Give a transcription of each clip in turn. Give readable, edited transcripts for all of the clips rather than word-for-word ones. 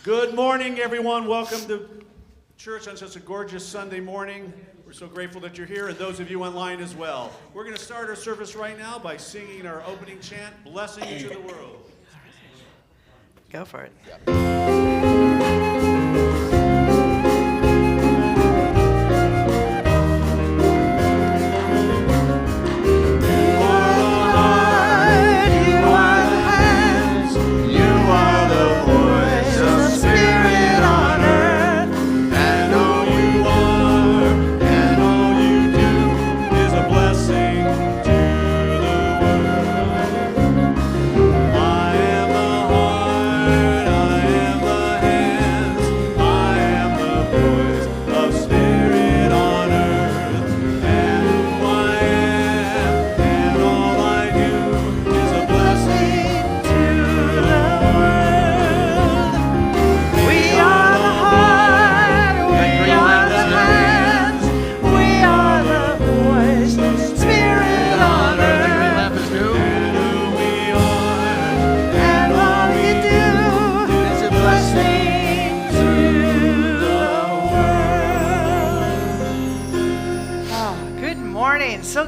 Good morning, everyone. Welcome to church on such a gorgeous Sunday morning. We're so grateful that you're here, and those of you online as well. We're going to start our service right now by singing our opening chant, Blessing to the World. Go for it.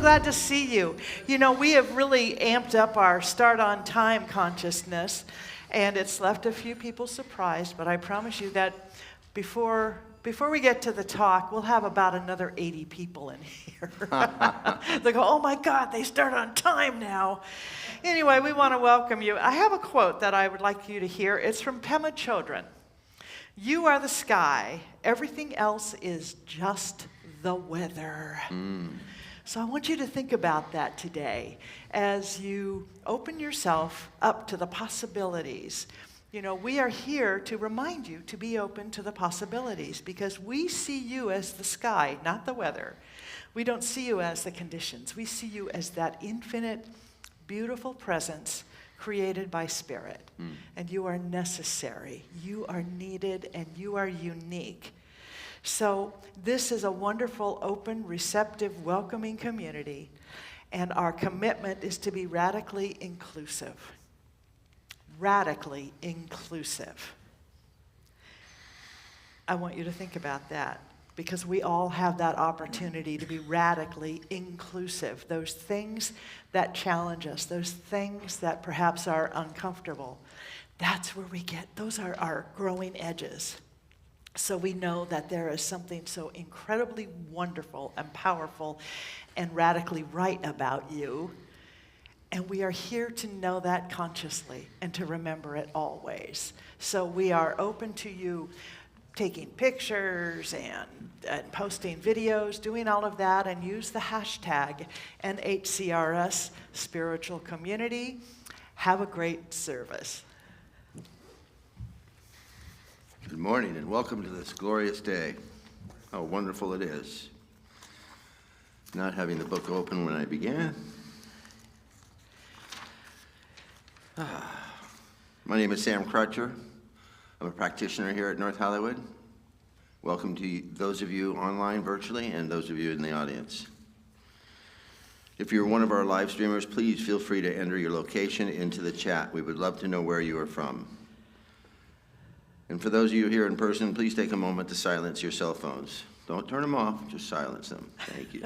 Glad to see you. You know, we have really amped up our start on time consciousness, and it's left a few people surprised, but I promise you that before we get to the talk, we'll have about another 80 people in here. They go, oh my God, they start on time now. Anyway, we want to welcome you. I have a quote that I would like you to hear. It's from Pema Chodron. You are the sky. Everything else is just the weather. So I want you to think about that today as you open yourself up to the possibilities. You know, we are here to remind you to be open to the possibilities because we see you as the sky, not the weather. We don't see you as the conditions. We see you as that infinite, beautiful presence created by Spirit. And you are necessary, you are needed, and you are unique. So this is a wonderful, open, receptive, welcoming community, and our commitment is to be radically inclusive. Radically inclusive. I want you to think about that, because we all have that opportunity to be radically inclusive. Those things that challenge us, those things that perhaps are uncomfortable, that's where we get, those are our growing edges. So we know that there is something so incredibly wonderful and powerful and radically right about you. And we are here to know that consciously and to remember it always. So we are open to you taking pictures and posting videos, doing all of that, and use the hashtag NHCRS Spiritual Community. Have a great service. Good morning and welcome to this glorious day. How wonderful it is. Not having the book open when I began. My name is Sam Crutcher. I'm a practitioner here at North Hollywood. Welcome to those of you online virtually and those of you in the audience. If you're one of our live streamers, please feel free to enter your location into the chat. We would love to know where you are from. And for those of you here in person, please take a moment to silence your cell phones. Don't turn them off, just silence them. Thank you.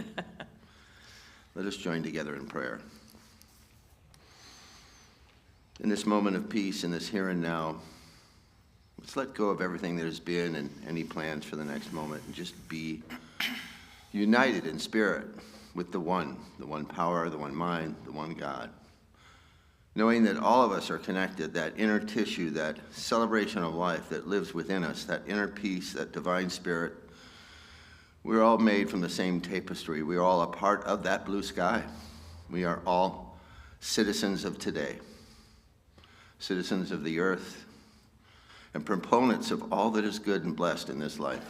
Let us join together in prayer. In this moment of peace, in this here and now, let's let go of everything that has been and any plans for the next moment, and just be united in spirit with the one power, the one mind, the one God. Knowing that all of us are connected, that inner tissue, that celebration of life that lives within us, that inner peace, that divine spirit, we're all made from the same tapestry. We are all a part of that blue sky. We are all citizens of today, citizens of the earth, and proponents of all that is good and blessed in this life.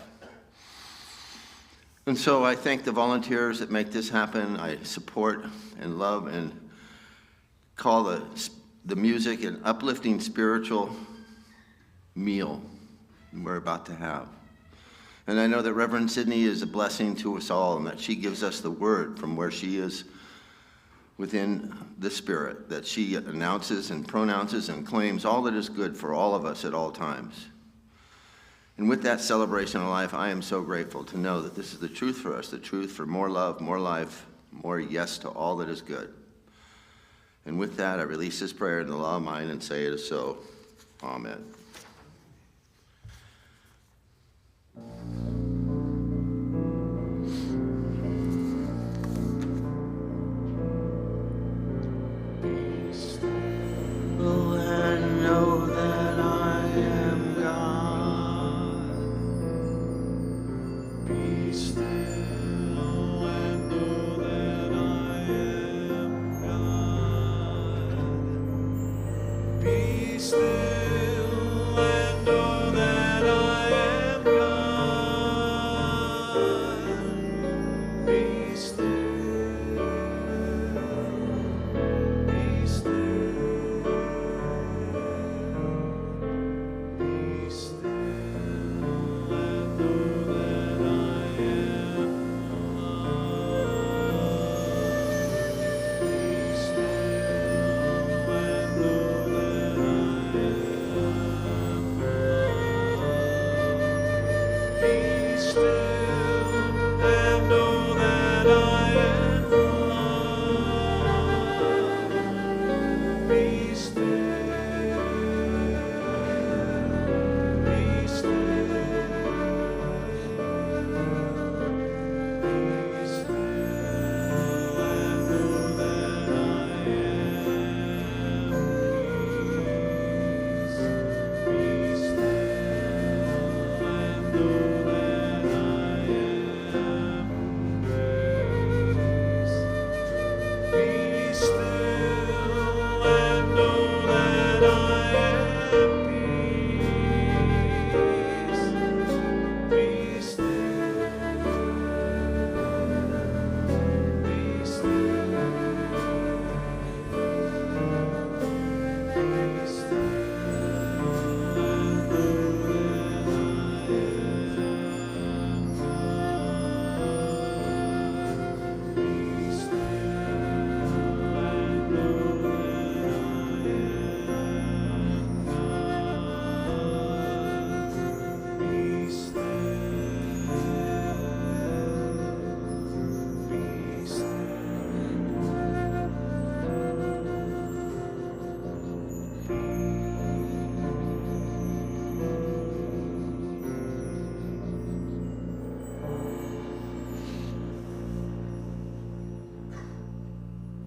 And so I thank the volunteers that make this happen. I support and love and call the music an uplifting spiritual meal we're about to have. And I know that Reverend Sydney is a blessing to us all, and that she gives us the word from where she is within the Spirit, that she announces and pronounces and claims all that is good for all of us at all times. And with that celebration of life, I am so grateful to know that this is the truth for us, the truth for more love, more life, more yes to all that is good. And with that, I release this prayer in the law of mine and say it is so. Amen.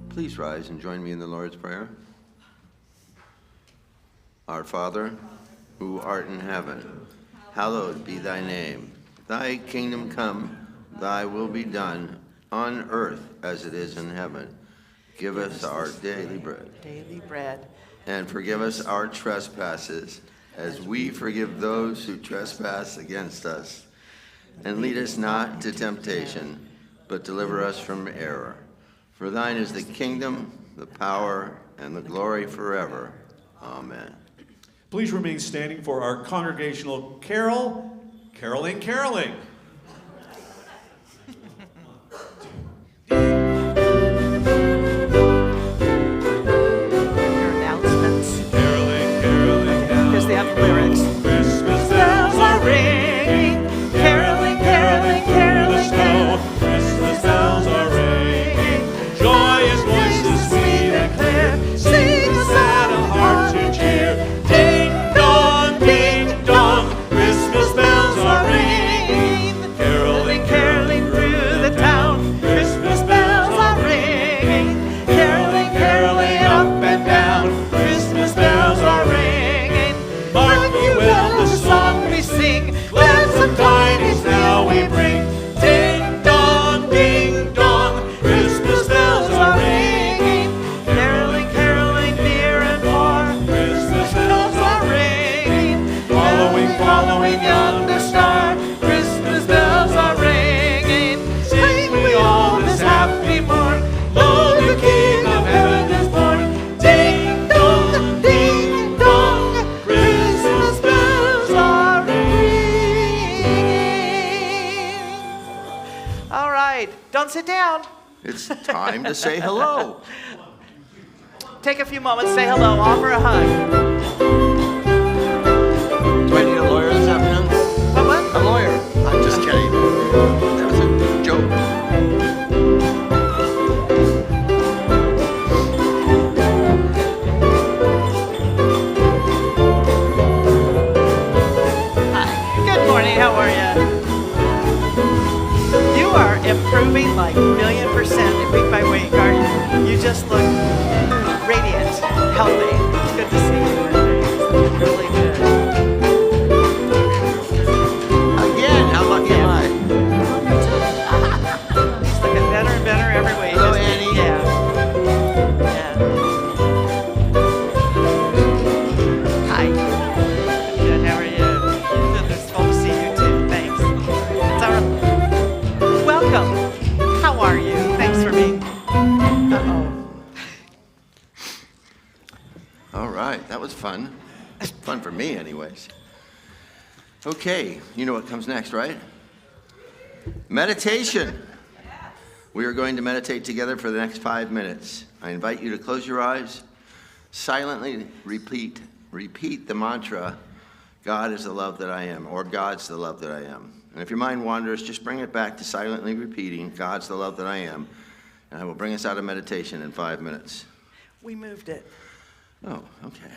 Please rise and join me in the Lord's Prayer. Our Father, who art in heaven, hallowed be thy name. Thy kingdom come, thy will be done, on earth as it is in heaven. Give us our daily bread. And forgive us our trespasses, as we forgive those who trespass against us. And lead us not into temptation, but deliver us from error. For thine is the kingdom, the power, and the glory forever. Amen. Please remain standing for our congregational carol, Caroling, Caroling. Your announcements. Caroling, caroling, caroling. Because they have lyrics. Christmas bells are ringing, caroling, caroling, caroling, caroling. Christmas bells are ringing, joyous voices we declare, sing us at a heart to cheer. Ding dong, Christmas bells are ringing, caroling, caroling through the town. Christmas bells are ringing, caroling, caroling up and down. Christmas bells are ringing, mark ye well the song we sing, gladsome tidings now we bring. Ding dong, Christmas bells are ringing, caroling, caroling near and far. Christmas bells are ringing, following yonder star. Christmas bells are ringing, sing we all this happy morn. Lo, the King of heaven is born. Ding dong, Christmas bells are ringing. All right, don't sit down. It's time to say hello. Take a few moments, say hello, offer a hug. Do I need a lawyer this afternoon? healthy. It's good to see you. It's really good. Again, how lucky am I? He's looking better and better every week. Hello, isn't he? Annie. Yeah. Yeah. Hi. Good. How are you? Good. It's fun to see you too. Thanks. It's our welcome. How are you? Thanks for being. Uh-oh. All right, that was fun. Fun for me, anyways. Okay, you know what comes next, right? Meditation. We are going to meditate together for the next 5 minutes. I invite you to close your eyes, silently repeat the mantra, God is the love that I am, or God's the love that I am. And if your mind wanders, just bring it back to silently repeating, God's the love that I am, and I will bring us out of meditation in 5 minutes. We moved it. Oh, okay.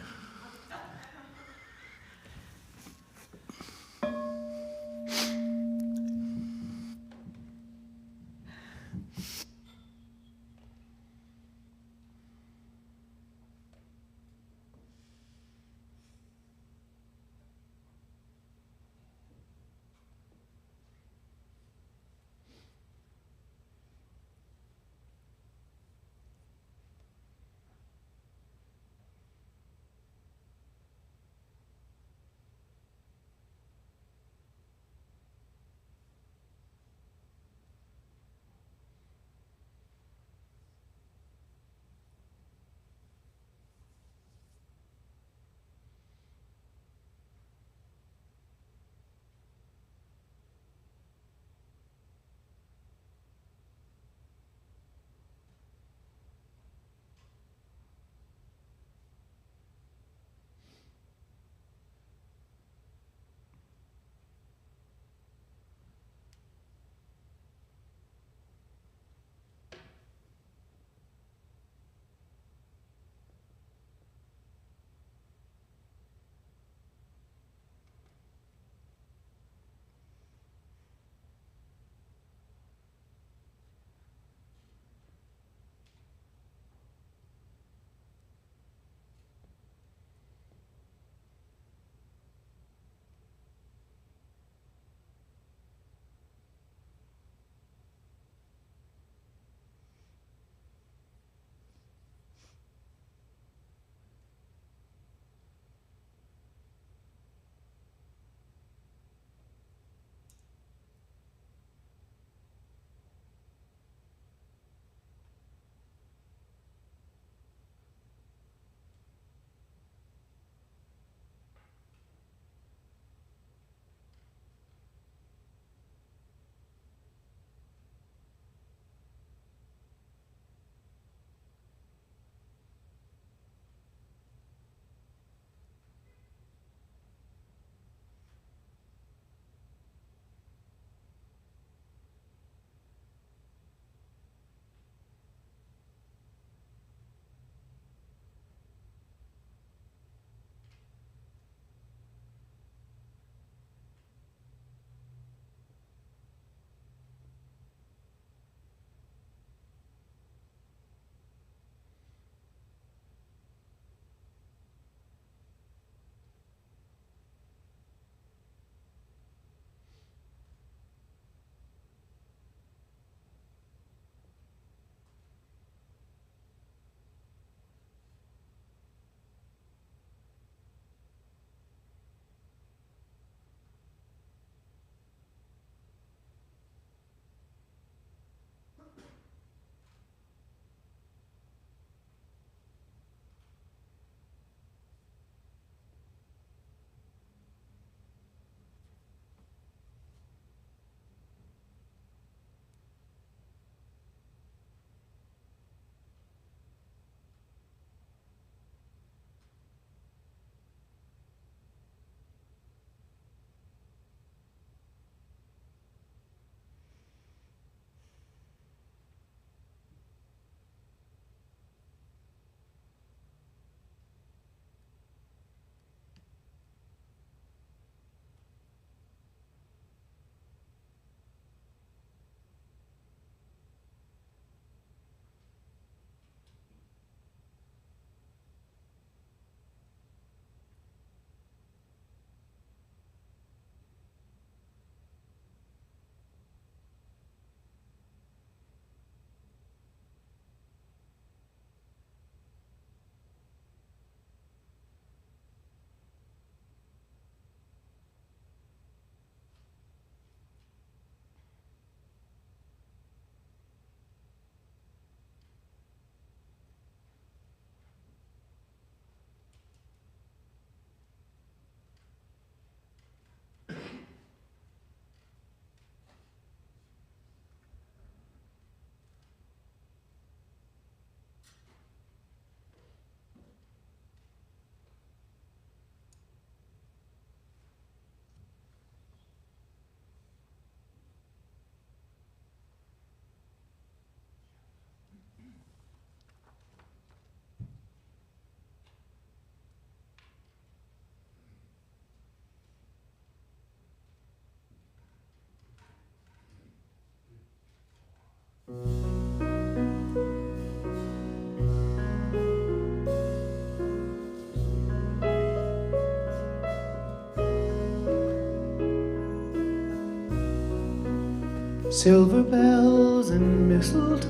silver bells and mistletoe,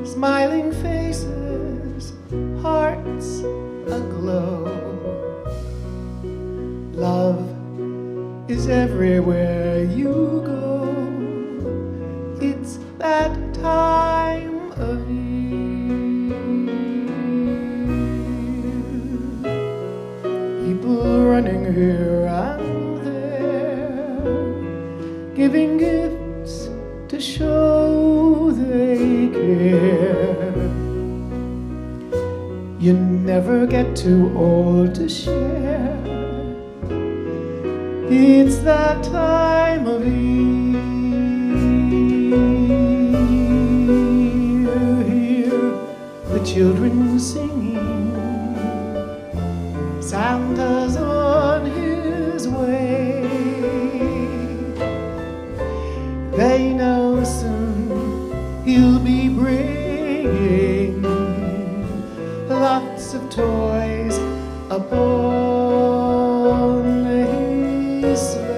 smiling faces, hearts aglow. Love is everywhere you go. It's that time of year. People running here and there, giving gifts to show they care. You never get too old to share. It's that time of year. Hear the children singing, Santa's on his way. They know soon he'll be bringing lots of toys upon his sleigh.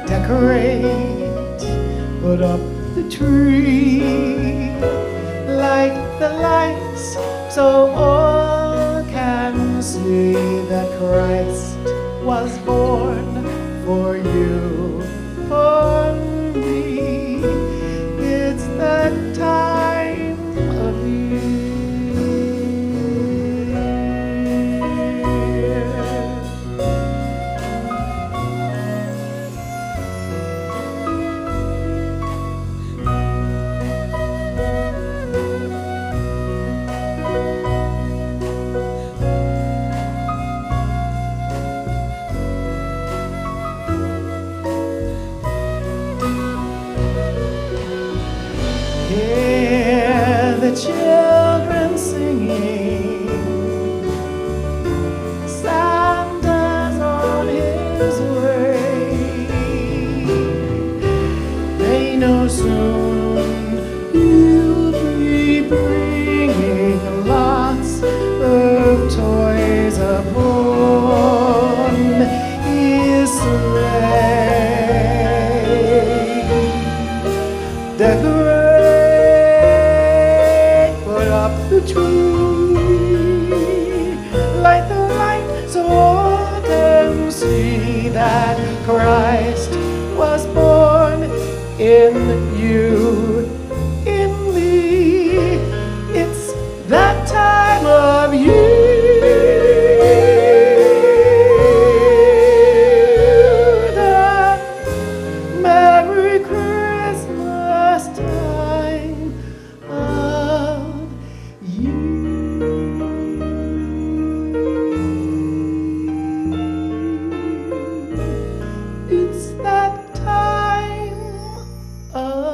Decorate, put up the tree, light the lights so all can see that Christ was born for you, for me. It's that time of year. Hear the children singing, Santa's on his way. They know soon he'll be bringing lots of toys upon his sleigh. Decorate, put up the tree, light the light so all can see that Christ was born in you, in me. It's that time of year. That Merry Christmas time of year. It's that time of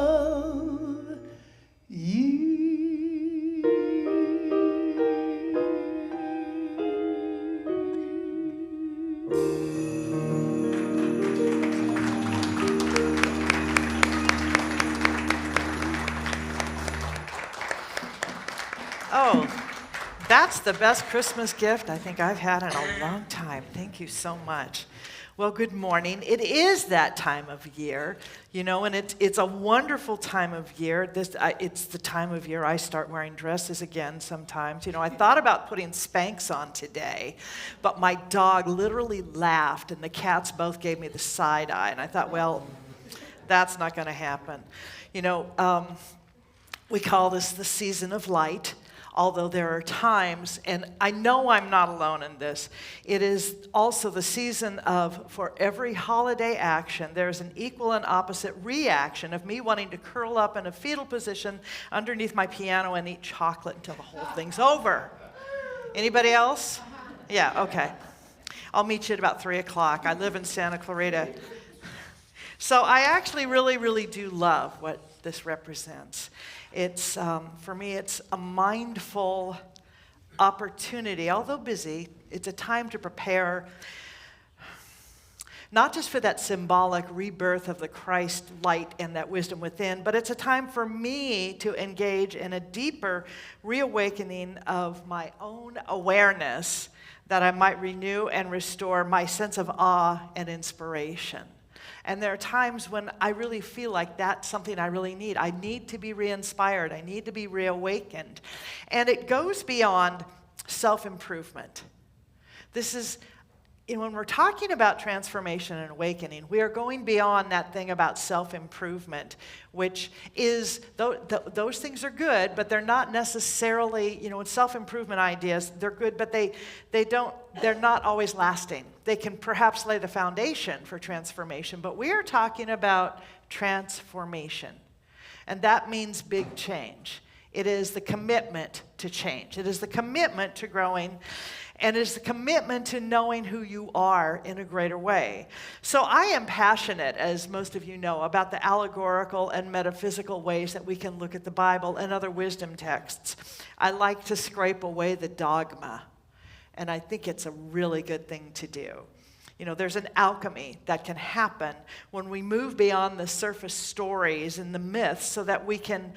Oh, that's the best Christmas gift I think I've had in a long time. Thank you so much. Well, good morning. It is that time of year, you know, and it's a wonderful time of year. It's the time of year I start wearing dresses again sometimes. You know, I thought about putting Spanx on today, but my dog literally laughed, and the cats both gave me the side eye, and I thought, well, that's not going to happen. You know, we call this the season of light. Although there are times, and I know I'm not alone in this, it is also the season of, for every holiday action, there's an equal and opposite reaction of me wanting to curl up in a fetal position underneath my piano and eat chocolate until the whole thing's over. Anybody else? Yeah, okay. I'll meet you at about 3 o'clock. I live in Santa Clarita. So I actually really do love what this represents. It's, for me, it's a mindful opportunity, although busy. It's a time to prepare, not just for that symbolic rebirth of the Christ light and that wisdom within, but it's a time for me to engage in a deeper reawakening of my own awareness that I might renew and restore my sense of awe and inspiration. And there are times when I really feel like that's something I really need. I need to be re-inspired. I need to be reawakened. And it goes beyond self-improvement. This is, when we're talking about transformation and awakening, we are going beyond that thing about self-improvement, which is, those things are good, but they're not necessarily, in self-improvement ideas, they're good, but they're not always lasting. They can perhaps lay the foundation for transformation, but we are talking about transformation. And that means big change. It is the commitment to change. It is the commitment to growing. And it is the commitment to knowing who you are in a greater way. So I am passionate, as most of you know, about the allegorical and metaphysical ways that we can look at the Bible and other wisdom texts. I like to scrape away the dogma, and I think it's a really good thing to do. There's an alchemy that can happen when we move beyond the surface stories and the myths so that we can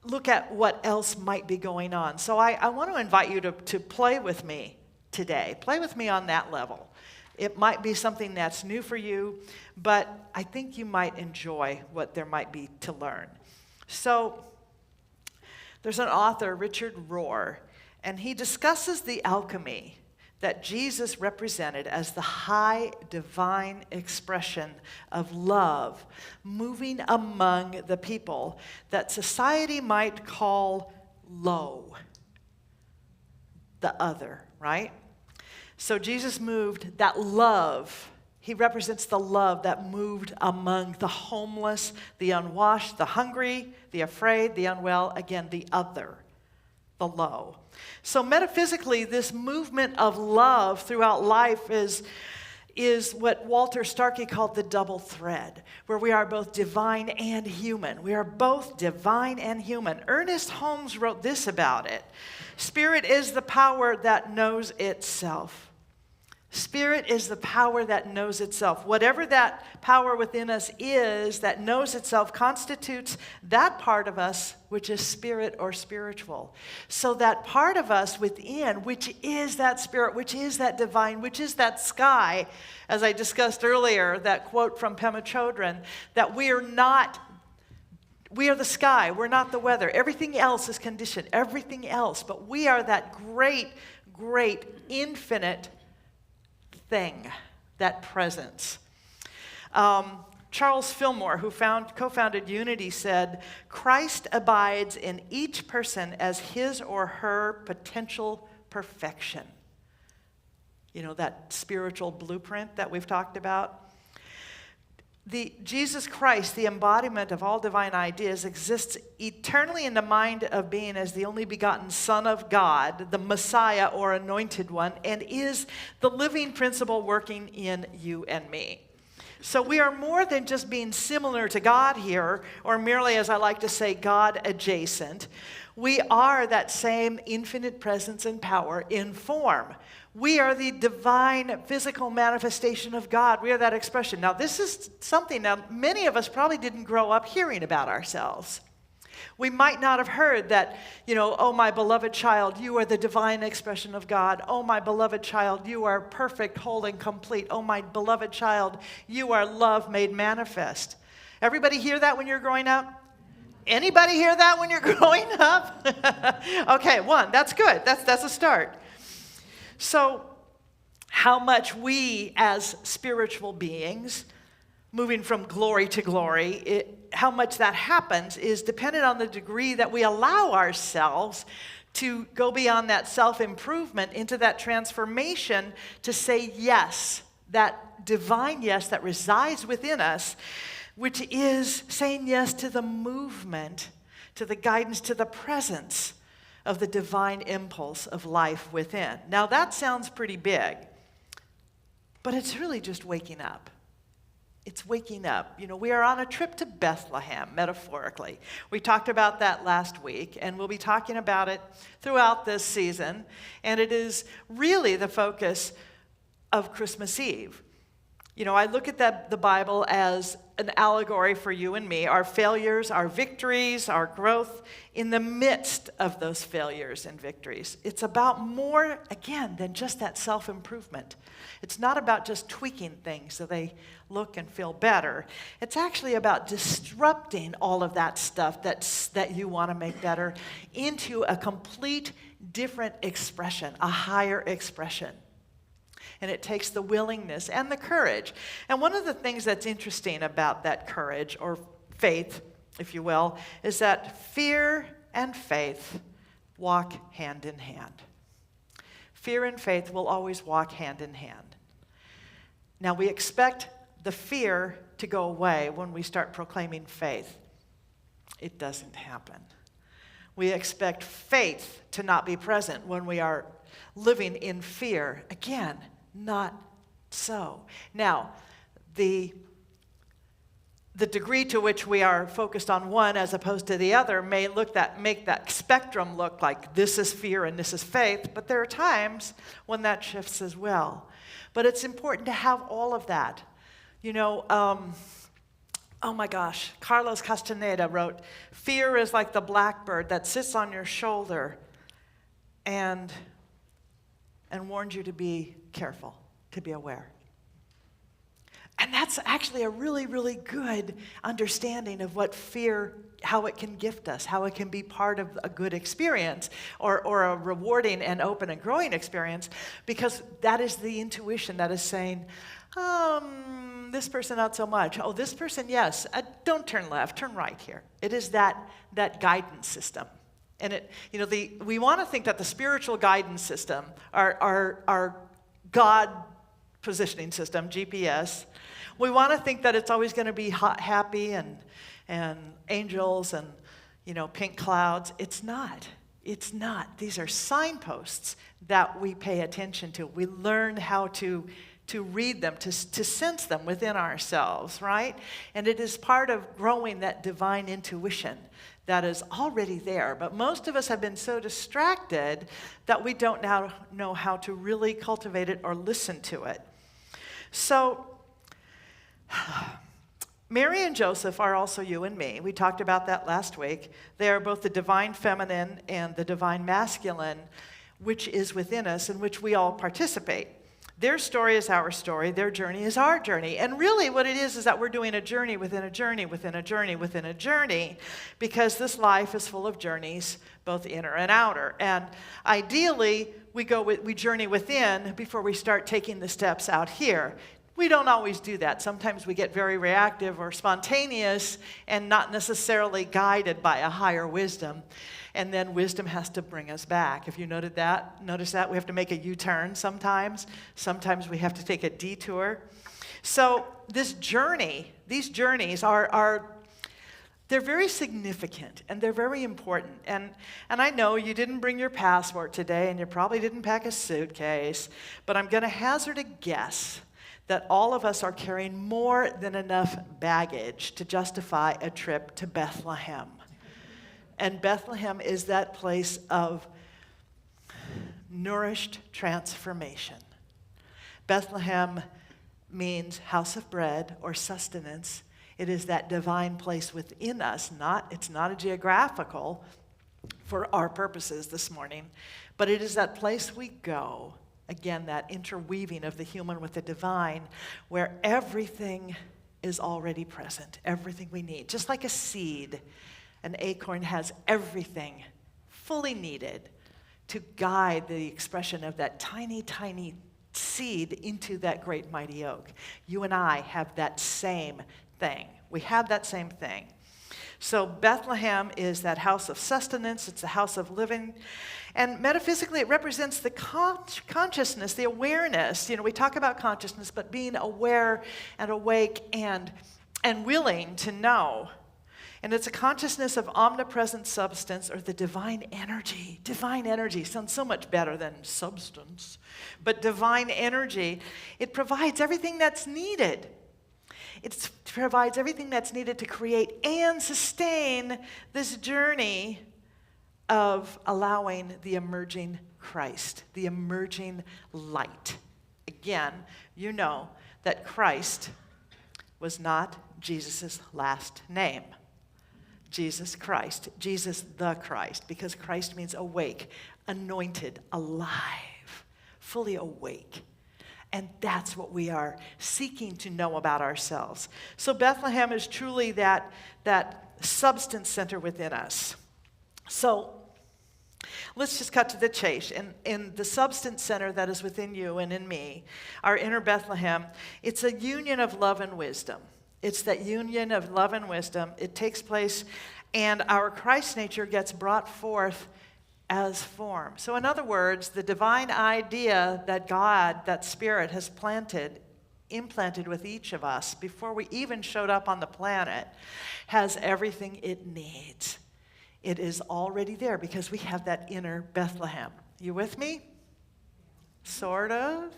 look at what else might be going on. So I want to invite you to play with me today. Play with me on that level. It might be something that's new for you, but I think you might enjoy what there might be to learn. So there's an author, Richard Rohr, and he discusses the alchemy that Jesus represented as the high divine expression of love moving among the people that society might call low, the other, right? So Jesus moved that love. He represents the love that moved among the homeless, the unwashed, the hungry, the afraid, the unwell, again, the other, the low. So metaphysically, this movement of love throughout life is what Walter Starkey called the double thread, where we are both divine and human. We are both divine and human. Ernest Holmes wrote this about it: Spirit is the power that knows itself. Spirit is the power that knows itself. Whatever that power within us is that knows itself constitutes that part of us which is spirit or spiritual. So that part of us within, which is that spirit, which is that divine, which is that sky, as I discussed earlier, that quote from Pema Chodron, that we are the sky, we're not the weather. Everything else is conditioned, everything else, but we are that great, great, infinite thing, that presence. Charles Fillmore, who co-founded Unity, said, Christ abides in each person as his or her potential perfection. That spiritual blueprint that we've talked about. Jesus Christ, the embodiment of all divine ideas, exists eternally in the mind of being as the only begotten Son of God, the Messiah or Anointed One, and is the living principle working in you and me. So we are more than just being similar to God here, or merely, as I like to say, God adjacent. We are that same infinite presence and power in form. We are the divine physical manifestation of God. We are that expression. Now, this is something that many of us probably didn't grow up hearing about ourselves. We might not have heard that, oh, my beloved child, you are the divine expression of God. Oh, my beloved child, you are perfect, whole, and complete. Oh, my beloved child, you are love made manifest. Everybody hear that when you're growing up? Anybody hear that when you're growing up? Okay, one, that's good. That's a start. So, how much we as spiritual beings, moving from glory to glory, how much that happens is dependent on the degree that we allow ourselves to go beyond that self-improvement into that transformation to say yes, that divine yes that resides within us, which is saying yes to the movement, to the guidance, to the presence of the divine impulse of life within. Now that sounds pretty big, but it's really just waking up. It's waking up. We are on a trip to Bethlehem, metaphorically. We talked about that last week, and we'll be talking about it throughout this season, and it is really the focus of Christmas Eve. You know, I look at the Bible as an allegory for you and me, our failures, our victories, our growth in the midst of those failures and victories. It's about more, again, than just that self-improvement. It's not about just tweaking things so they look and feel better. It's actually about disrupting all of that stuff that you want to make better into a complete different expression, a higher expression. And it takes the willingness and the courage. And one of the things that's interesting about that courage, or faith, if you will, is that fear and faith walk hand in hand. Fear and faith will always walk hand in hand. Now, we expect the fear to go away when we start proclaiming faith. It doesn't happen. We expect faith to not be present when we are living in fear. Again, not so. Now, the degree to which we are focused on one as opposed to the other may make that spectrum look like this is fear and this is faith, but there are times when that shifts as well. But it's important to have all of that. You know, oh my gosh, Carlos Castaneda wrote, "Fear is like the blackbird that sits on your shoulder and warns you to be careful, to be aware." And that's actually a really, really good understanding of what fear, how it can gift us, how it can be part of a good experience or a rewarding and open and growing experience, because that is the intuition that is saying, this person not so much. Oh, this person, yes. Don't turn left, turn right here. It is that guidance system. And we want to think that the spiritual guidance system, our God positioning system, GPS, we want to think that it's always going to be happy and angels and pink clouds. It's not. It's not. These are signposts that we pay attention to. We learn how to read them, to sense them within ourselves, right? And it is part of growing that divine intuition that is already there. But most of us have been so distracted that we don't now know how to really cultivate it or listen to it. So, Mary and Joseph are also you and me. We talked about that last week. They are both the divine feminine and the divine masculine, which is within us and which we all participate. Their story is our story. Their journey is our journey. And really what it is that we're doing a journey within a journey within a journey within a journey, because this life is full of journeys, both inner and outer. And ideally, we journey within before we start taking the steps out here. We don't always do that. Sometimes we get very reactive or spontaneous and not necessarily guided by a higher wisdom. And then wisdom has to bring us back. If you notice that, we have to make a U-turn sometimes. Sometimes we have to take a detour. So these journeys they're very significant and they're very important. And I know you didn't bring your passport today and you probably didn't pack a suitcase, but I'm going to hazard a guess that all of us are carrying more than enough baggage to justify a trip to Bethlehem. And Bethlehem is that place of nourished transformation. Bethlehem means house of bread or sustenance. It is that divine place within us. It's not a geographical for our purposes this morning, but it is that place we go. Again, that interweaving of the human with the divine, where everything is already present, everything we need. Just like a seed, an acorn has everything fully needed to guide the expression of that tiny, tiny seed into that great mighty oak. You and I have that same thing. We have that same thing. So Bethlehem is that house of sustenance. It's the house of living. And metaphysically, it represents the consciousness, the awareness. We talk about consciousness, but being aware and awake and willing to know. And it's a consciousness of omnipresent substance, or the divine energy. Divine energy sounds so much better than substance. But divine energy, it provides everything that's needed. It provides everything that's needed to create and sustain this journey of allowing the emerging Christ, the emerging light. Again, that Christ was not Jesus' last name. Jesus Christ, Jesus the Christ, because Christ means awake, anointed, alive, fully awake. And that's what we are seeking to know about ourselves. So Bethlehem is truly that substance center within us. So let's just cut to the chase. In the substance center that is within you and in me, our inner Bethlehem, it's a union of love and wisdom. It's that union of love and wisdom. It takes place, and our Christ nature gets brought forth as form. So in other words, the divine idea that God, that Spirit, has implanted with each of us before we even showed up on the planet, has everything it needs. It is already there because we have that inner Bethlehem. You with me? Sort of?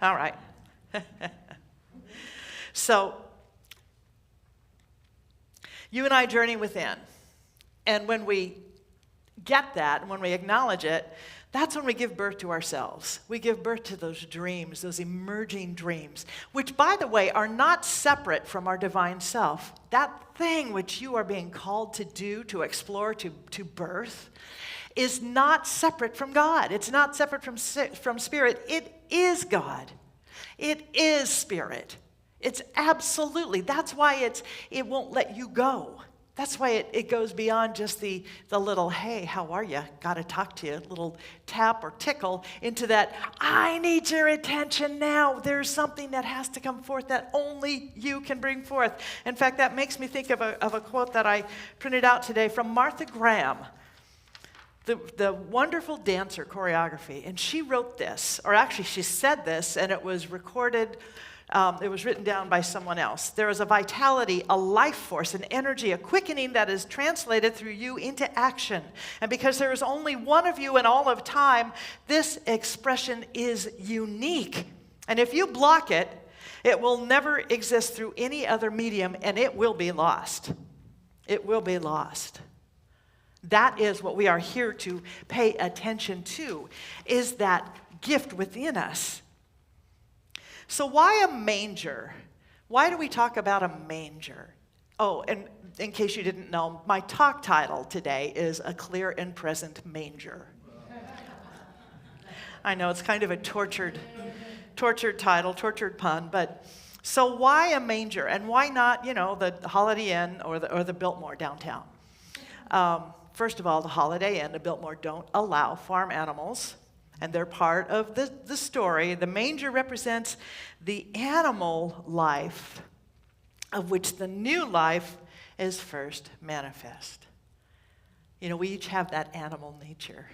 All right. So, you and I journey within. And when we get that, and when we acknowledge it, that's when we give birth to ourselves. We give birth to those dreams, those emerging dreams, which, by the way, are not separate from our divine self. That thing which you are being called to do, to explore, to birth, is not separate from God. It's not separate from Spirit. It is God. It is Spirit. It's absolutely. That's why it won't let you go. That's why it goes beyond just the little, hey, how are you? Got to talk to you, little tap or tickle, into that, I need your attention now. There's something that has to come forth that only you can bring forth. In fact, that makes me think of a quote that I printed out today from Martha Graham, the wonderful dancer choreography. And she wrote this, or actually she said this, and it was recorded. It was written down by someone else. There is a vitality, a life force, an energy, a quickening that is translated through you into action. And because there is only one of you in all of time, this expression is unique. And if you block it, it will never exist through any other medium, and it will be lost. It will be lost. That is what we are here to pay attention to, is that gift within us. So why a manger? Why do we talk about a manger? Oh, and in case you didn't know, my talk title today is A Clear and Present Manger. I know it's kind of a tortured title, tortured pun, but so why a manger? And why not, the Holiday Inn or the Biltmore downtown? First of all, the Holiday Inn, the Biltmore don't allow farm animals. And they're part of the story. The manger represents the animal life of which the new life is first manifest. We each have that animal nature.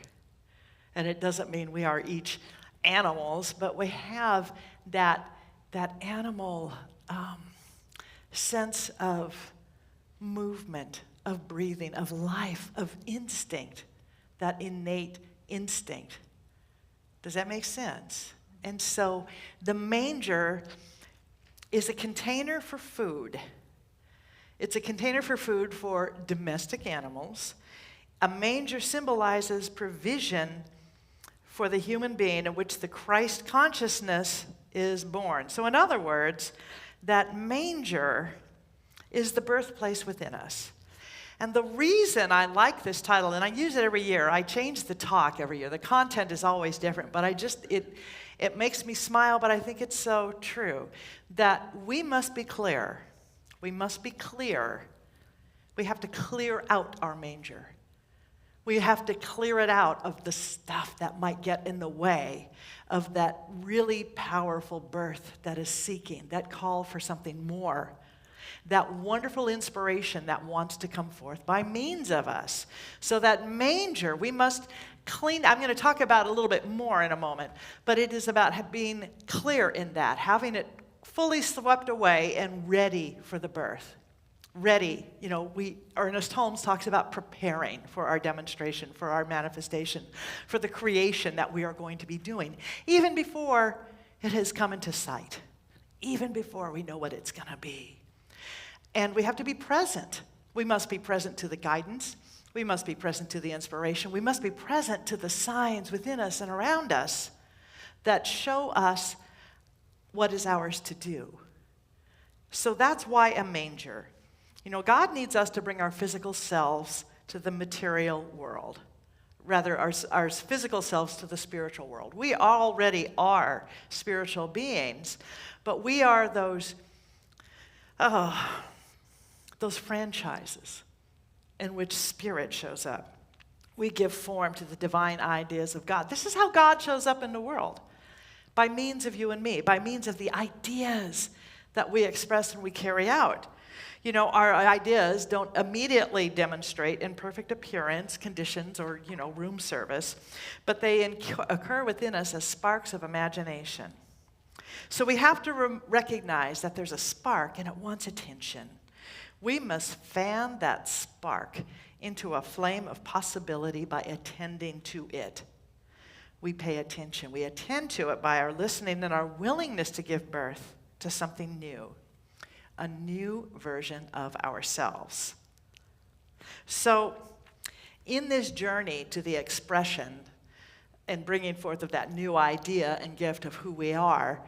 And it doesn't mean we are each animals, but we have that animal sense of movement, of breathing, of life, of instinct, that innate instinct. Does that make sense? And so the manger is a container for food. It's a container for food for domestic animals. A manger symbolizes provision for the human being in which the Christ consciousness is born. So in other words, that manger is the birthplace within us. And the reason I like this title, and I use it every year, I change the talk every year. The content is always different, but it makes me smile, but I think it's so true, that we must be clear. We must be clear. We have to clear out our manger. We have to clear it out of the stuff that might get in the way of that really powerful birth that is seeking, that call for something more. That wonderful inspiration that wants to come forth by means of us. So that manger, we must clean. I'm going to talk about it a little bit more in a moment, but it is about being clear in that, having it fully swept away and ready for the birth. Ready. Ernest Holmes talks about preparing for our demonstration, for our manifestation, for the creation that we are going to be doing, even before it has come into sight, even before we know what it's going to be. And we have to be present. We must be present to the guidance. We must be present to the inspiration. We must be present to the signs within us and around us that show us what is ours to do. So that's why a manger. You know, God needs us to bring our physical selves to the material world. Rather, our physical selves to the spiritual world. We already are spiritual beings, but we are those franchises in which spirit shows up. We give form to the divine ideas of God. This is how God shows up in the world, by means of you and me, by means of the ideas that we express and we carry out. You know, our ideas don't immediately demonstrate in perfect appearance, conditions, or, room service, but they occur within us as sparks of imagination. So we have to recognize that there's a spark and it wants attention. We must fan that spark into a flame of possibility by attending to it. We pay attention. We attend to it by our listening and our willingness to give birth to something new. A new version of ourselves. So, in this journey to the expression and bringing forth of that new idea and gift of who we are,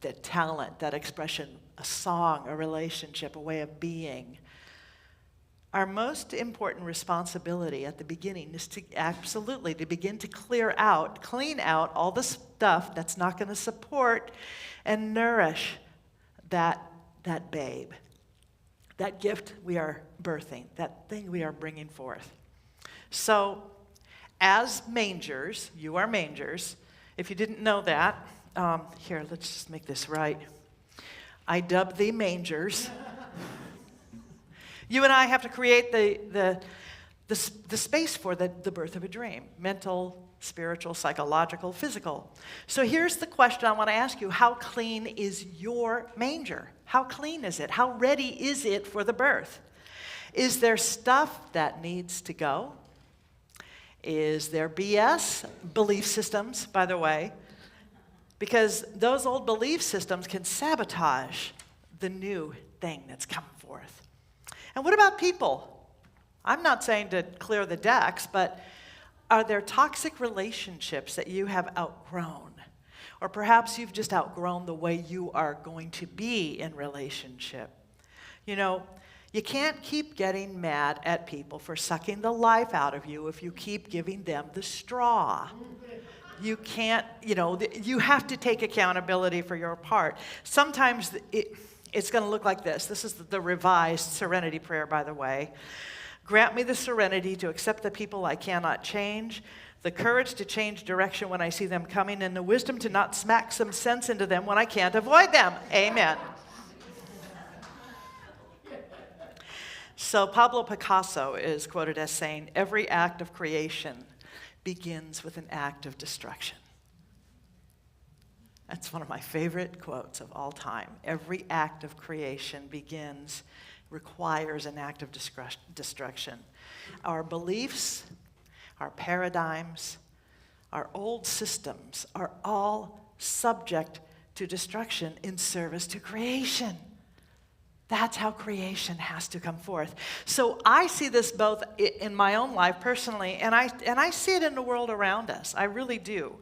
that talent, that expression, a song, a relationship, a way of being, our most important responsibility at the beginning is to begin to clean out all the stuff that's not going to support and nourish that babe, that gift we are birthing, that thing we are bringing forth. So, as mangers, you are mangers. If you didn't know that, here, let's just make this right. I dub thee mangers. You and I have to create the space for the birth of a dream, mental, spiritual, psychological, physical. So here's the question I want to ask you. How clean is your manger? How clean is it? How ready is it for the birth? Is there stuff that needs to go? Is there BS? Belief systems, by the way. Because those old belief systems can sabotage the new thing that's come forth. And what about people? I'm not saying to clear the decks, but are there toxic relationships that you have outgrown? Or perhaps you've just outgrown the way you are going to be in relationship. You know, you can't keep getting mad at people for sucking the life out of you if you keep giving them the straw. You can't, you have to take accountability for your part. Sometimes it's going to look like this. This is the revised serenity prayer, by the way. Grant me the serenity to accept the people I cannot change, the courage to change direction when I see them coming, and the wisdom to not smack some sense into them when I can't avoid them. Amen. So Pablo Picasso is quoted as saying, every act of creation begins with an act of destruction. That's one of my favorite quotes of all time. Every act of creation requires an act of destruction. Our beliefs, our paradigms, our old systems are all subject to destruction in service to creation. That's how creation has to come forth. So I see this both in my own life personally, and I see it in the world around us. I really do.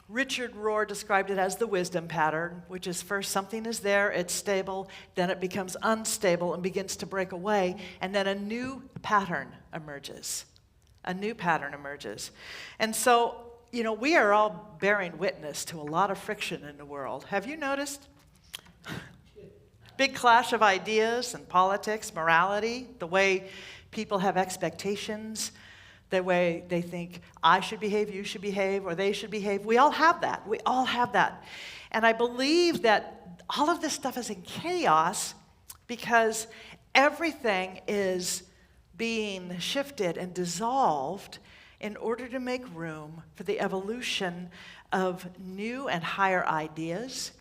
Richard Rohr described it as the wisdom pattern, which is first something is there, it's stable, then it becomes unstable and begins to break away, and then a new pattern emerges. A new pattern emerges. And so, we are all bearing witness to a lot of friction in the world. Have you noticed? Big clash of ideas and politics, morality, the way people have expectations, the way they think I should behave, you should behave, or they should behave. We all have that. We all have that. And I believe that all of this stuff is in chaos because everything is being shifted and dissolved in order to make room for the evolution of new and higher ideas,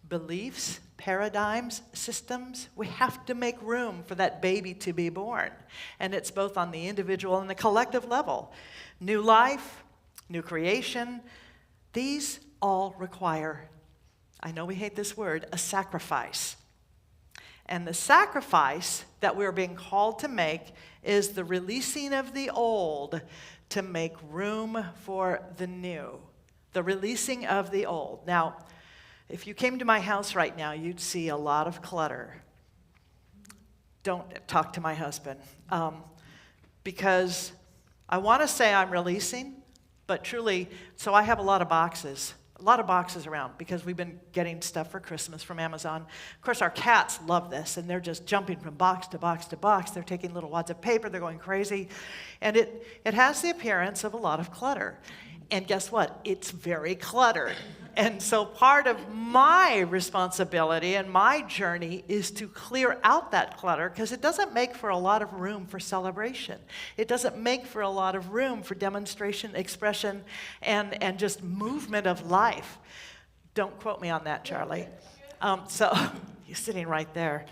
beliefs, paradigms, systems. We have to make room for that baby to be born. And it's both on the individual and the collective level. New life, new creation, these all require, I know we hate this word, a sacrifice. And the sacrifice that we're being called to make is the releasing of the old to make room for the new. The releasing of the old. Now, If you came to my house right now, you'd see a lot of clutter. Don't talk to my husband. Because I want to say I'm releasing, but truly, so I have a lot of boxes around because we've been getting stuff for Christmas from Amazon. Of course, our cats love this, and they're just jumping from box to box to box. They're taking little wads of paper. They're going crazy. And it has the appearance of a lot of clutter. And guess what? It's very cluttered. And so part of my responsibility and my journey is to clear out that clutter because it doesn't make for a lot of room for celebration. It doesn't make for a lot of room for demonstration, expression, and just movement of life. Don't quote me on that, Charlie. So you're sitting right there.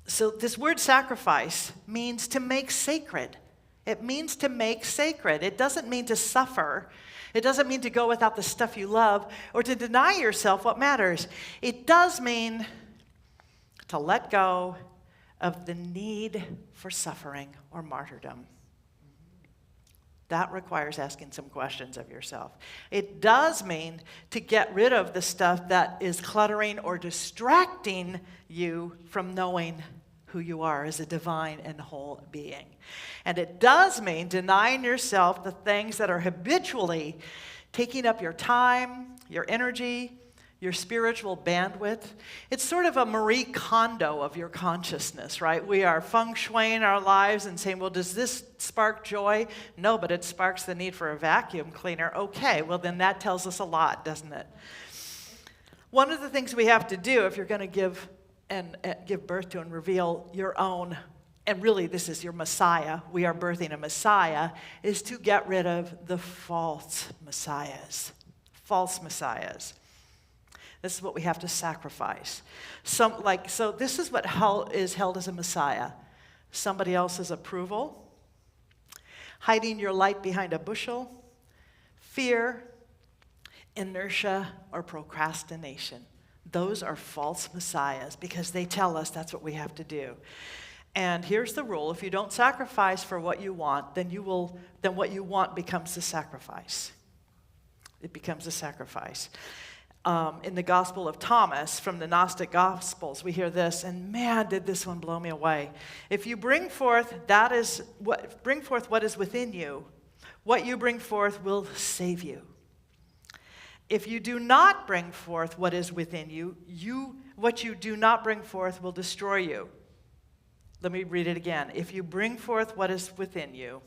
So this word sacrifice means to make sacred. It means to make sacred. It doesn't mean to suffer. It doesn't mean to go without the stuff you love or to deny yourself what matters. It does mean to let go of the need for suffering or martyrdom. That requires asking some questions of yourself. It does mean to get rid of the stuff that is cluttering or distracting you from knowing who you are as a divine and whole being. And it does mean denying yourself the things that are habitually taking up your time, your energy, your spiritual bandwidth. It's sort of a Marie Kondo of your consciousness, right? We are feng shuiing our lives and saying, well, does this spark joy? No, but it sparks the need for a vacuum cleaner. Okay, well, then that tells us a lot, doesn't it? One of the things we have to do if you're going to give birth to and reveal your own, and really this is your Messiah, we are birthing a Messiah, is to get rid of the false messiahs. False messiahs. This is what we have to sacrifice. So this is what is held as a Messiah. Somebody else's approval, hiding your light behind a bushel, fear, inertia, or procrastination. Those are false messiahs because they tell us that's what we have to do. And here's the rule: if you don't sacrifice for what you want, then what you want becomes the sacrifice. It becomes a sacrifice. In the Gospel of Thomas, from the Gnostic Gospels, we hear this, and man, did this one blow me away. If you bring forth what is within you, what you bring forth will save you. If you do not bring forth what is within you, what you do not bring forth will destroy you. Let me read it again. If you bring forth what is within you,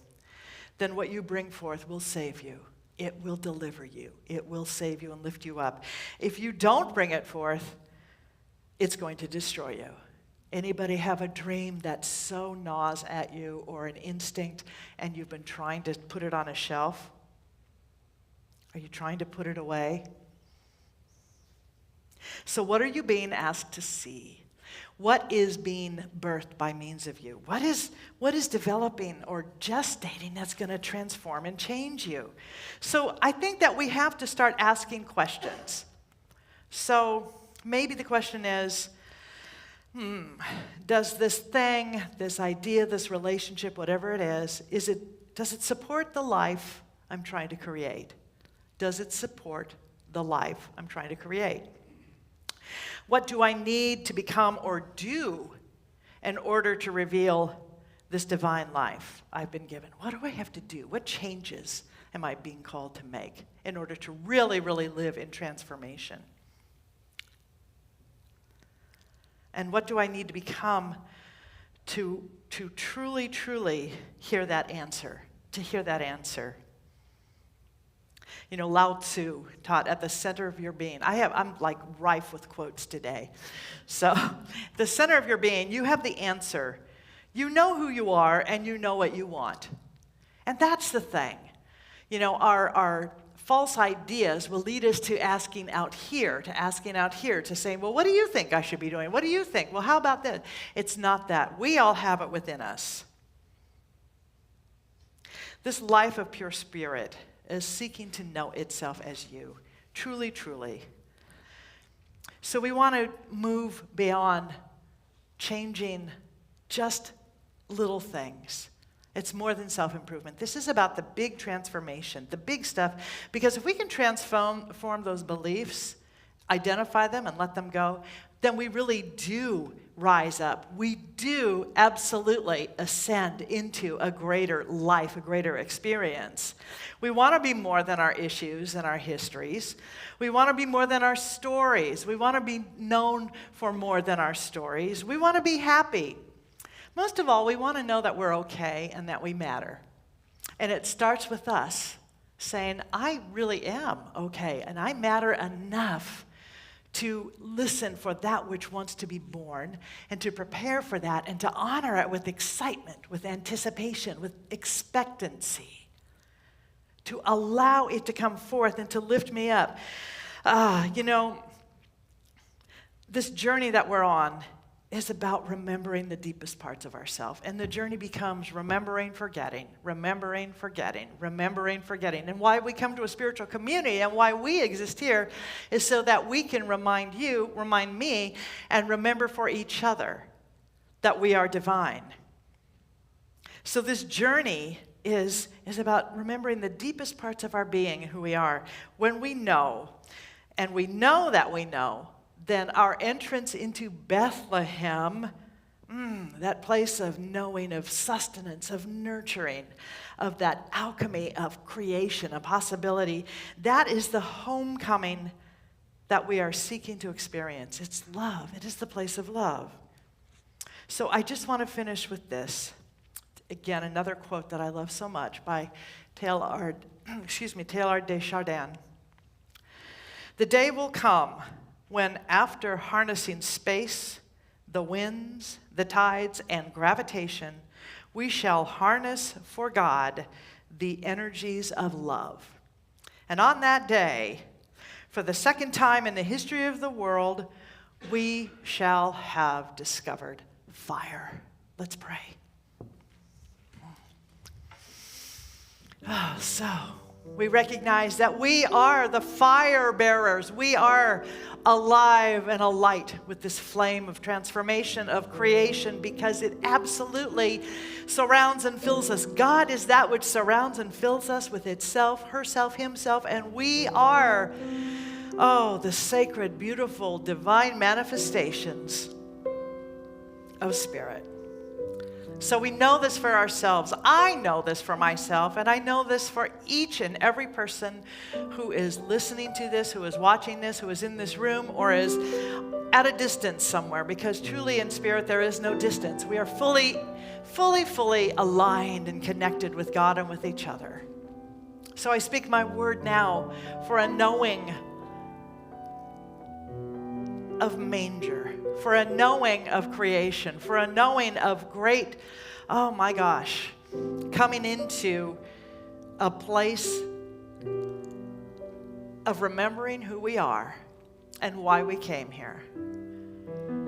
then what you bring forth will save you. It will deliver you. It will save you and lift you up. If you don't bring it forth, it's going to destroy you. Anybody have a dream that so gnaws at you, or an instinct, and you've been trying to put it on a shelf? Are you trying to put it away? So what are you being asked to see? What is being birthed by means of you? What is developing or gestating that's going to transform and change you? So I think that we have to start asking questions. So maybe the question is, does this thing, this idea, this relationship, whatever it is, does it support the life I'm trying to create? Does it support the life I'm trying to create? What do I need to become or do in order to reveal this divine life I've been given? What do I have to do? What changes am I being called to make in order to really, really live in transformation? And what do I need to become to truly, truly hear that answer? To hear that answer. You know, Lao Tzu taught at the center of your being. I'm like rife with quotes today. So, the center of your being, you have the answer. You know who you are and you know what you want. And that's the thing. You know, our false ideas will lead us to asking out here, to saying, well, what do you think I should be doing? What do you think? Well, how about this? It's not that. We all have it within us. This life of pure spirit is seeking to know itself as you, truly, truly. So we want to move beyond changing just little things. It's more than self-improvement. This is about the big transformation, the big stuff, because if we can transform those beliefs, identify them and let them go, then we really do rise up. We do absolutely ascend into a greater life, a greater experience. We want to be more than our issues and our histories. We want to be more than our stories. We want to be known for more than our stories. We want to be happy. Most of all, we want to know that we're okay and that we matter. And it starts with us saying, I really am okay, and I matter enough to listen for that which wants to be born, and to prepare for that, and to honor it with excitement, with anticipation, with expectancy, to allow it to come forth and to lift me up. This journey that we're on is about remembering the deepest parts of ourselves. And the journey becomes remembering, forgetting, remembering, forgetting, remembering, forgetting. And why we come to a spiritual community and why we exist here is so that we can remind you, remind me, and remember for each other that we are divine. So this journey is about remembering the deepest parts of our being, who we are. When we know, and we know that we know, then our entrance into Bethlehem, that place of knowing, of sustenance, of nurturing, of that alchemy of creation, a possibility, that is the homecoming that we are seeking to experience. It's love. It is the place of love. So I just want to finish with this. Again, another quote that I love so much by Teilhard de Chardin. The day will come when, after harnessing space, the winds, the tides, and gravitation, we shall harness for God the energies of love. And on that day, for the second time in the history of the world, we shall have discovered fire. Let's pray. So we recognize that we are the fire bearers. We are alive and alight with this flame of transformation, of creation, because it absolutely surrounds and fills us. God is that which surrounds and fills us with itself, herself, himself, and we are, the sacred, beautiful, divine manifestations of Spirit. So we know this for ourselves. I know this for myself, and I know this for each and every person who is listening to this, who is watching this, who is in this room, or is at a distance somewhere, because truly in spirit there is no distance. We are fully aligned and connected with God and with each other. So I speak my word now for a knowing of Manger, for a knowing of creation, for a knowing of great, coming into a place of remembering who we are and why we came here.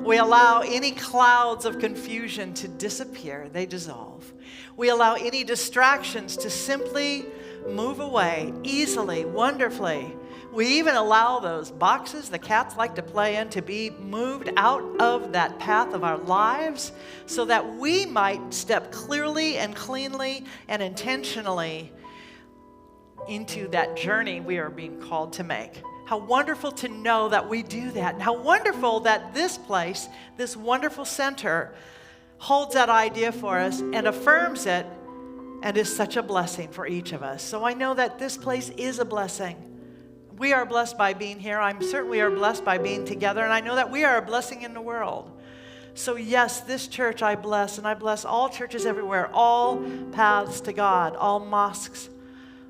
We allow any clouds of confusion to disappear. They dissolve. We allow any distractions to simply move away easily, wonderfully. We even allow those boxes the cats like to play in to be moved out of that path of our lives so that we might step clearly and cleanly and intentionally into that journey we are being called to make. How wonderful to know that we do that, and how wonderful that this place, this wonderful center, holds that idea for us and affirms it and is such a blessing for each of us. So I know that this place is a blessing. We are blessed by being here. I'm certain we are blessed by being together, and I know that we are a blessing in the world. So yes, this church I bless, and I bless all churches everywhere, all paths to God, all mosques,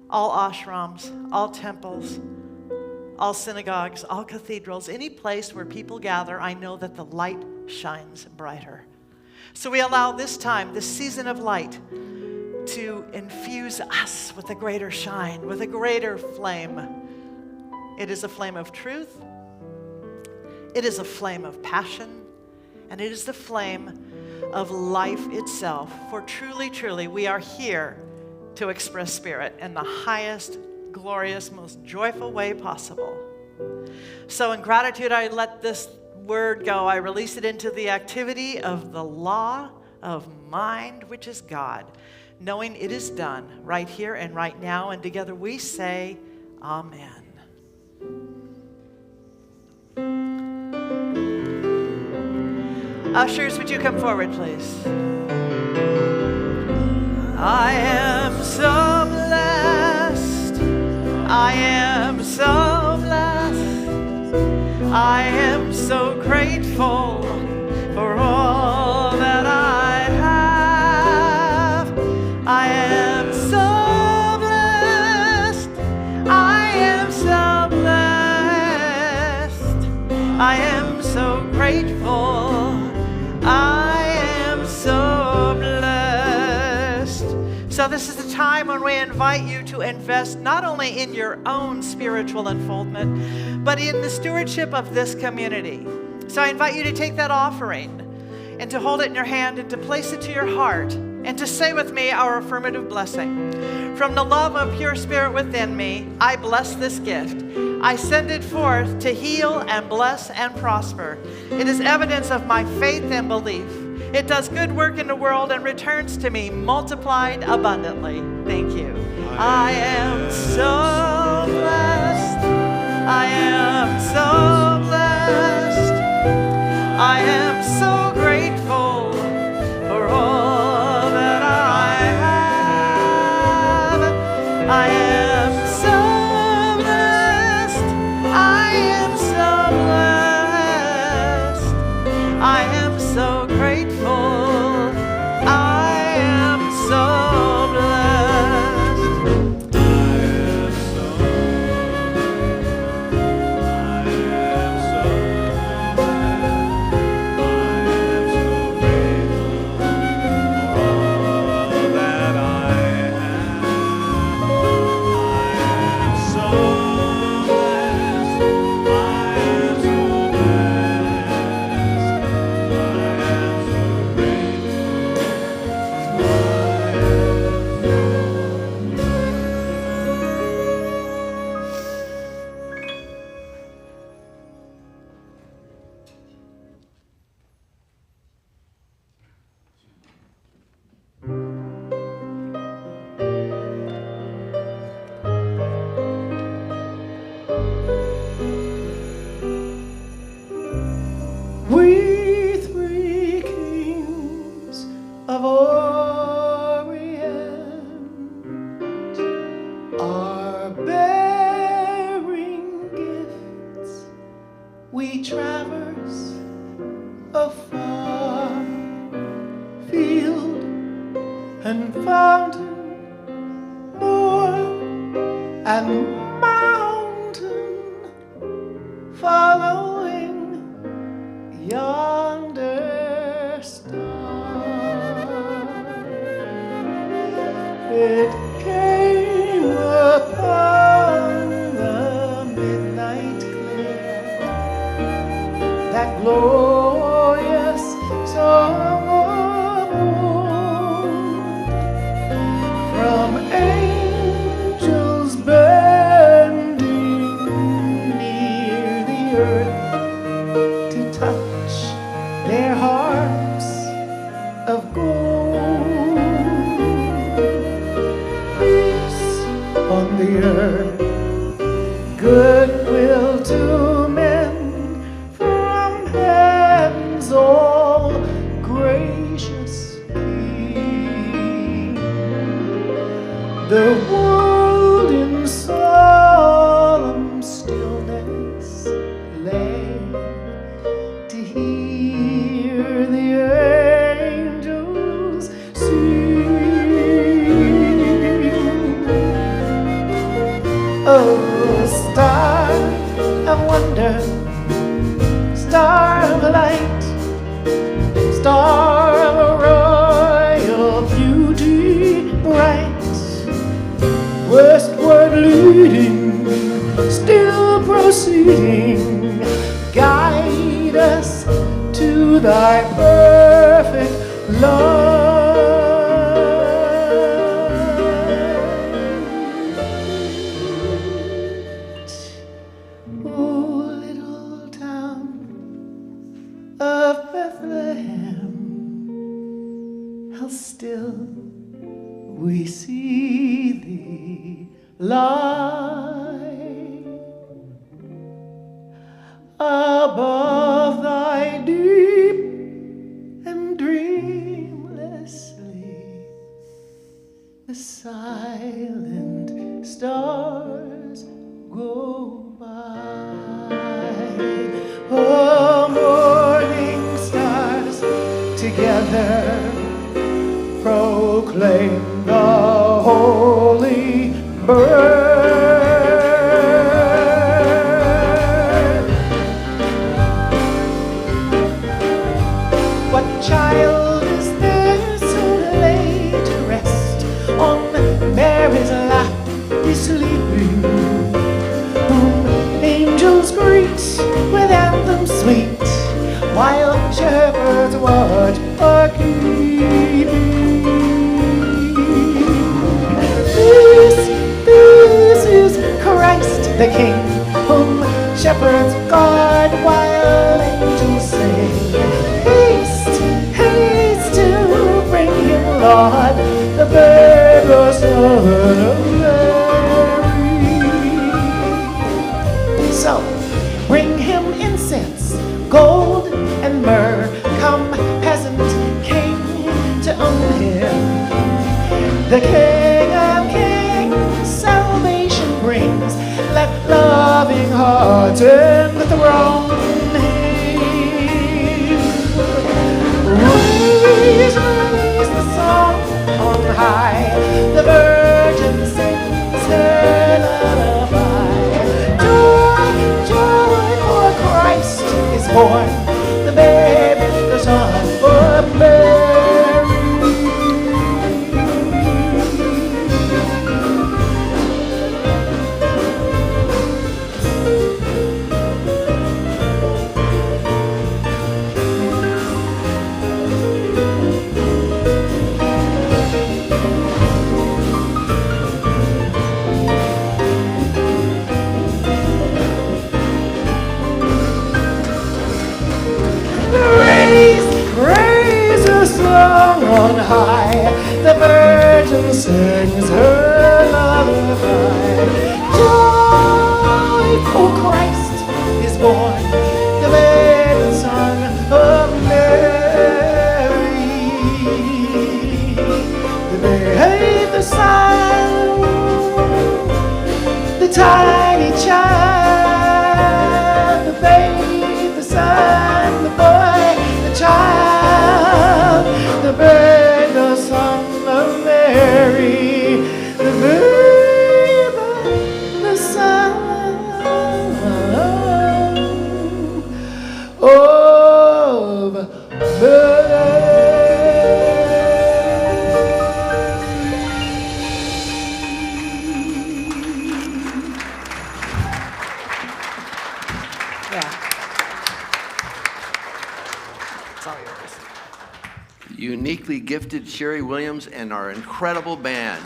all ashrams, all temples, all synagogues, all cathedrals, any place where people gather, I know that the light shines brighter. So we allow this time, this season of light, to infuse us with a greater shine, with a greater flame. It is a flame of truth. It is a flame of passion. And it is the flame of life itself. For truly, truly, we are here to express Spirit in the highest, glorious, most joyful way possible. So in gratitude, I let this word go. I release it into the activity of the law of mind, which is God, knowing it is done right here and right now. And together we say, Amen. Ushers, would you come forward, please? I am so blessed. I am so blessed. I am so grateful for all that I have. I am so blessed. I am so blessed. I am so grateful. I am so blessed. So this is the time when we invite you to invest not only in your own spiritual unfoldment, but in the stewardship of this community. So I invite you to take that offering and to hold it in your hand and to place it to your heart and to say with me our affirmative blessing. From the love of pure spirit within me, I bless this gift. I send it forth to heal and bless and prosper. It is evidence of my faith and belief. It does good work in the world and returns to me multiplied abundantly. Thank you. I am so blessed. I am so blessed. I am so grateful for all that I have. I am so blessed. I am so blessed. I am so grateful. I am so blessed. We three kings of Orient are bearing gifts. We traverse a far field and fountain, moor and mountain, following yonder star. It came upon the midnight clear, that glorious song of old, from angels bending near the earth to touch their harps of gold. Peace on the earth, goodwill to men, from heaven's all gracious King. The world in solemn stillness lay to hear the angels sing. Oh, star of wonder, star of light, star of royal beauty bright, westward leading, still proceeding, guide us to thy perfect love. Oh, little town of Bethlehem, how still we see thee lie above thy deep watch for keeping. This is Christ the King, whom shepherds guard while angels sing. Haste, haste to bring him, Lord, the babe, the Son of Mary. So, bring him incense, gold and myrrh. Come, peasant king, to own him. The King of Kings salvation brings. Let loving hearts in the throne him. Raise, raise the song on high. The Virgin sings her lullaby. Joy, joy, for Christ is born, the babe, the Son of Mary. Raise a song on high. The Virgin sings her lullaby. Joy, for Christ is born, the babe, the Son of Mary. The babe, the Son, the tiny child, the babe, the Son, the boy, the child, the babe, the Son of Mary, the babe, the Son of Mary. Yeah. It's all yours. Uniquely gifted Sherry Williams and our incredible band.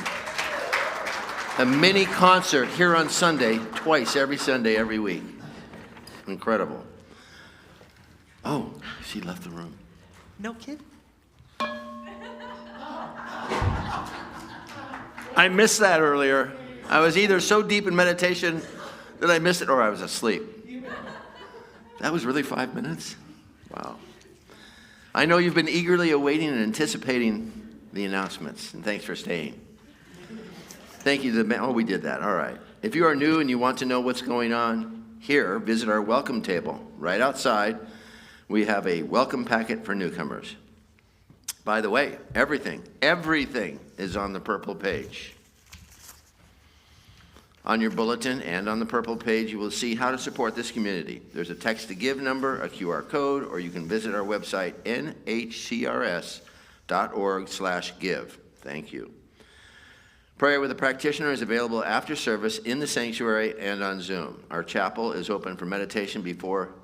A mini concert here on Sunday, twice every Sunday, every week. Incredible. Oh, she left the room. No kid? I missed that earlier. I was either so deep in meditation that I missed it or I was asleep. That was really 5 minutes? Wow. I know you've been eagerly awaiting and anticipating the announcements, and thanks for staying. Thank you to the, oh, we did that, all right. If you are new and you want to know what's going on here, visit our welcome table. Right outside, we have a welcome packet for newcomers. By the way, everything is on the purple page. On your bulletin and on the purple page, you will see how to support this community. There's a text to give number, a QR code, or you can visit our website, nhcrs.org/give. Thank you. Prayer with a practitioner is available after service in the sanctuary and on Zoom. Our chapel is open for meditation before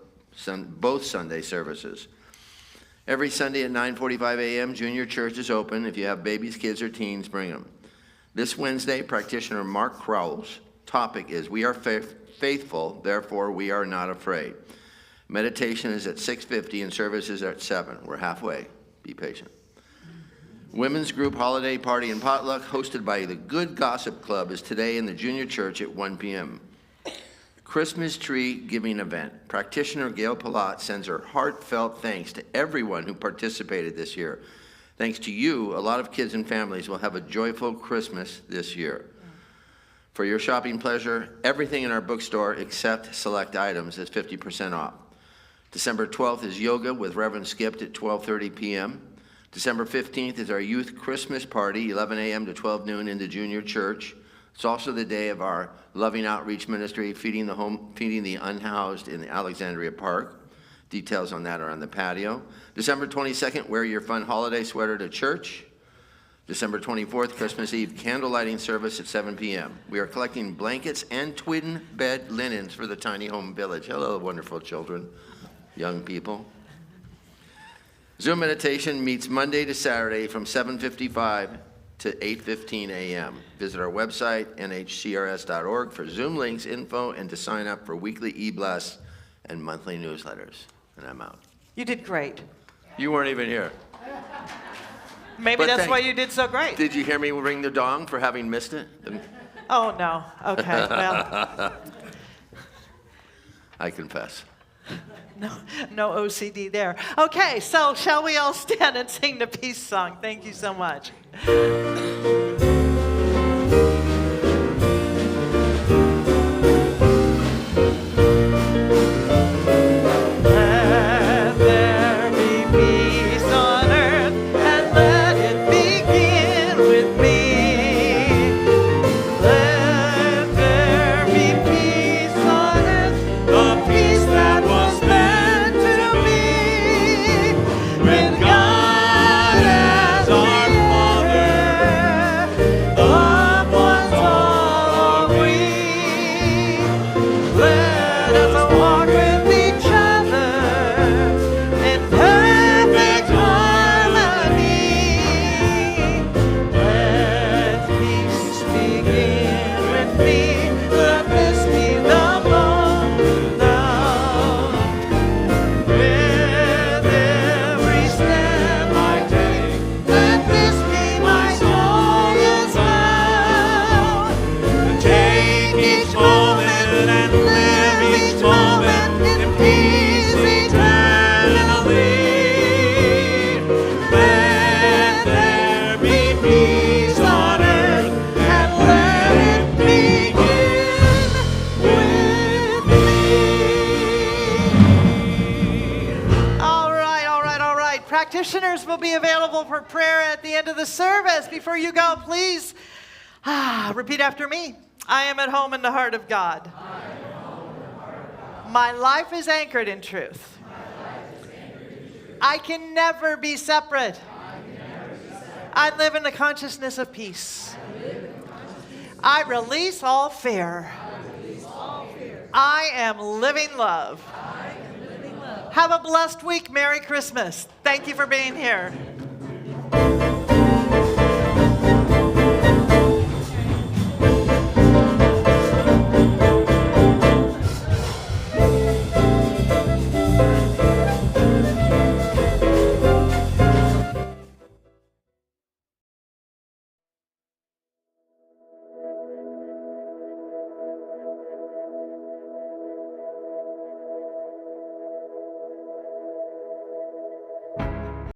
both Sunday services. Every Sunday at 9:45 a.m., junior church is open. If you have babies, kids, or teens, bring them. This Wednesday, practitioner Mark Crowell's topic is We Are Faithful, Therefore We Are Not Afraid. Meditation is at 6:50 and services are at 7. We're halfway. Be patient. Women's group holiday party and potluck hosted by the Good Gossip Club is today in the junior church at 1 p.m. Christmas tree giving event. Practitioner Gail Palat sends her heartfelt thanks to everyone who participated this year. Thanks to you, a lot of kids and families will have a joyful Christmas this year. For your shopping pleasure, everything in our bookstore except select items is 50% off. December 12th is yoga with Reverend Skip at 12:30 p.m. December 15th is our youth Christmas party, 11 a.m. to 12 noon in the junior church. It's also the day of our loving outreach ministry, feeding the unhoused in the Alexandria Park. Details on that are on the patio. December 22nd, wear your fun holiday sweater to church. December 24th, Christmas Eve candle lighting service at 7 p.m. We are collecting blankets and twin bed linens for the tiny home village. Hello, wonderful children, young people. Zoom meditation meets Monday to Saturday from 7:55 to 8:15 a.m. Visit our website, nhcrs.org, for Zoom links, info, and to sign up for weekly e-blast and monthly newsletters. And I'm out. You did great. You weren't even here. Maybe But that's thank- why you did so great. Did you hear me ring the dong for having missed it? Oh, no. Okay, well, I confess. no OCD there. Okay, so shall we all stand and sing the peace song? Thank you so much. Let there be peace on earth, and let it begin with me. Let there be peace on earth, the peace that was meant to be. With God as our Father, loved ones all are we. Let us walk with each other in perfect harmony. Let peace begin with me. Let this be the moment of. With every step I take, let this be my glorious vow. Take each moment and live each moment in peace eternally. Let there be peace on earth, and let it begin with me. All right, all right, all right. Practitioners will be available for prayer at the end of the service. Before you go, please repeat after me. I am at home in the heart of God. My life is anchored in truth. I can never be separate. I live in the consciousness of peace. I release all fear. I am living love. Have a blessed week. Merry Christmas. Thank you for being here.